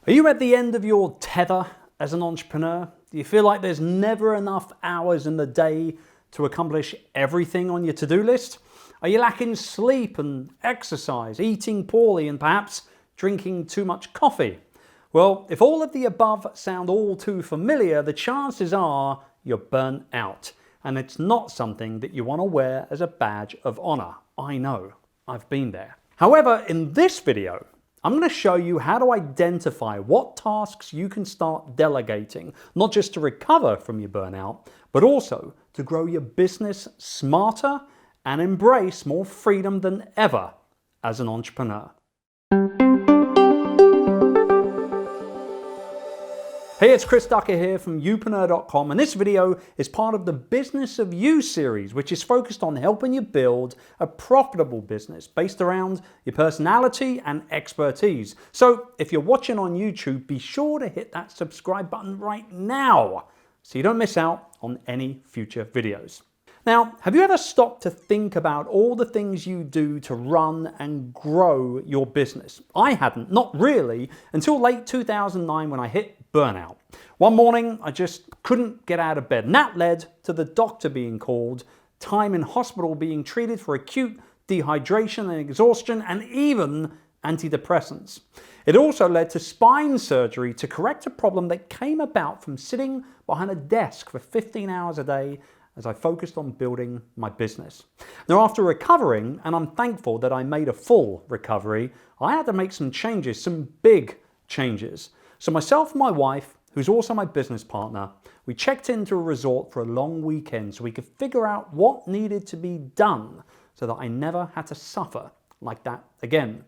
Are you at the end of your tether as an entrepreneur? Do you feel like there's never enough hours in the day to accomplish everything on your to-do list? Are you lacking sleep and exercise, eating poorly, and perhaps drinking too much coffee? Well, if all of the above sound all too familiar, the chances are you're burnt out, and it's not something that you want to wear as a badge of honor. I know, I've been there. However, in this video, I'm going to show you how to identify what tasks you can start delegating, not just to recover from your burnout, but also to grow your business smarter and embrace more freedom than ever as an entrepreneur. Hey, it's Chris Ducker here from Youpreneur.com, and this video is part of the Business of You series, which is focused on helping you build a profitable business based around your personality and expertise. So if you're watching on YouTube, be sure to hit that subscribe button right now so you don't miss out on any future videos. Now, have you ever stopped to think about all the things you do to run and grow your business? I hadn't, not really, until late 2009 when I hit burnout. One morning, I just couldn't get out of bed, and that led to the doctor being called, time in hospital being treated for acute dehydration and exhaustion, and even antidepressants. It also led to spine surgery to correct a problem that came about from sitting behind a desk for 15 hours a day as I focused on building my business. Now, after recovering, and I'm thankful that I made a full recovery, I had to make some changes, some big changes. So myself and my wife, who's also my business partner, we checked into a resort for a long weekend so we could figure out what needed to be done so that I never had to suffer like that again.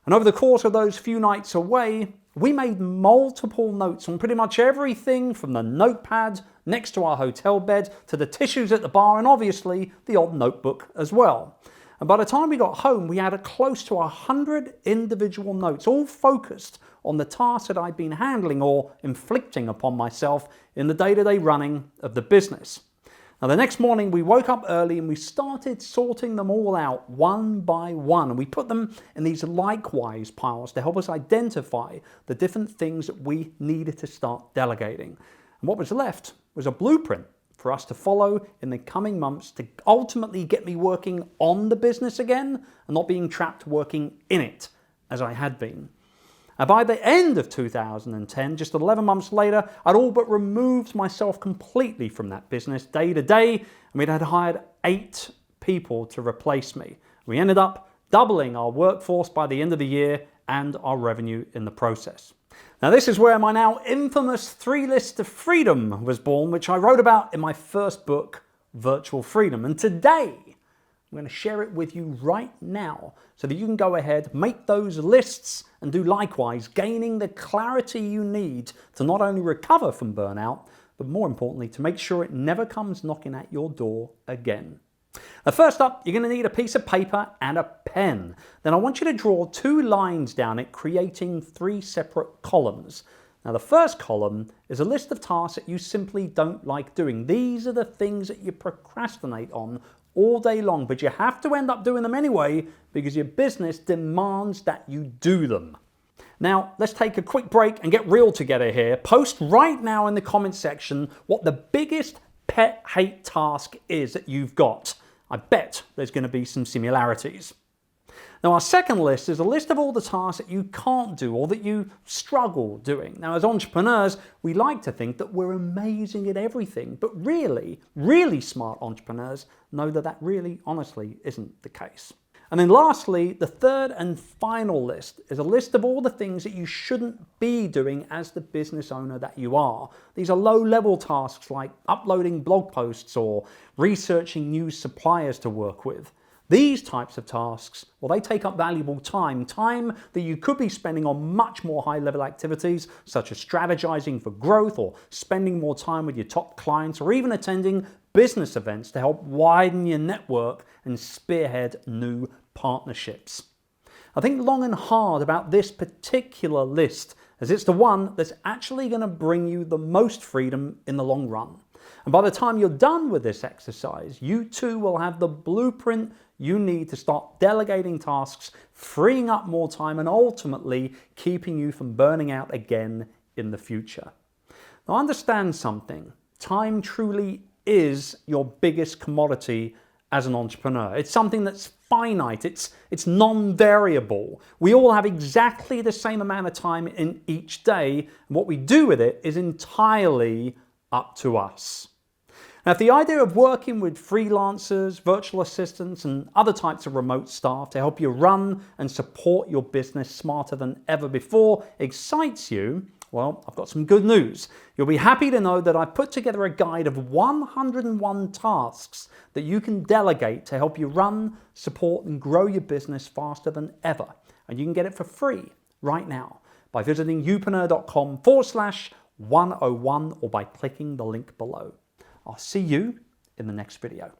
And over the course of those few nights away, we made multiple notes on pretty much everything from the notepad next to our hotel bed to the tissues at the bar and obviously the odd notebook as well. And by the time we got home, we had close to 100 individual notes, all focused on the tasks that I'd been handling or inflicting upon myself in the day-to-day running of the business. Now, the next morning we woke up early and we started sorting them all out one by one, and we put them in these likewise piles to help us identify the different things that we needed to start delegating. And what was left was a blueprint for us to follow in the coming months to ultimately get me working on the business again and not being trapped working in it as I had been. And by the end of 2010, just 11 months later, I'd all but removed myself completely from that business day to day, and we had hired 8 people to replace me. We ended up doubling our workforce by the end of the year and our revenue in the process. Now, this is where my now infamous 3 lists of freedom was born, which I wrote about in my first book, Virtual Freedom. And today, I'm going to share it with you right now so that you can go ahead, make those lists, and do likewise, gaining the clarity you need to not only recover from burnout, but more importantly, to make sure it never comes knocking at your door again. Now, first up, you're going to need a piece of paper and a pen. Then I want you to draw 2 lines down it, creating 3 separate columns. Now, the first column is a list of tasks that you simply don't like doing. These are the things that you procrastinate on all day long, but you have to end up doing them anyway because your business demands that you do them. Now, let's take a quick break and get real together here. Post right now in the comment section what the biggest pet hate task is that you've got. I bet there's going to be some similarities. Now, our second list is a list of all the tasks that you can't do or that you struggle doing. Now, as entrepreneurs, we like to think that we're amazing at everything, but really smart entrepreneurs know that that really, honestly, isn't the case. And then lastly, the third and final list is a list of all the things that you shouldn't be doing as the business owner that you are. These are low-level tasks like uploading blog posts or researching new suppliers to work with. These types of tasks, well, they take up valuable time that you could be spending on much more high-level activities, such as strategizing for growth or spending more time with your top clients or even attending business events to help widen your network and spearhead new partnerships. I think long and hard about this particular list, as it's the one that's actually going to bring you the most freedom in the long run. And by the time you're done with this exercise, you too will have the blueprint you need to start delegating tasks, freeing up more time, and ultimately keeping you from burning out again in the future. Now understand something. Time truly is your biggest commodity as an entrepreneur. It's something that's finite, it's non-variable. We all have exactly the same amount of time in each day, and what we do with it is entirely up to us. Now, if the idea of working with freelancers, virtual assistants, and other types of remote staff to help you run and support your business smarter than ever before excites you, well, I've got some good news. You'll be happy to know that I put together a guide of 101 tasks that you can delegate to help you run, support, and grow your business faster than ever. And you can get it for free right now by visiting youpreneur.com/101 or by clicking the link below. I'll see you in the next video.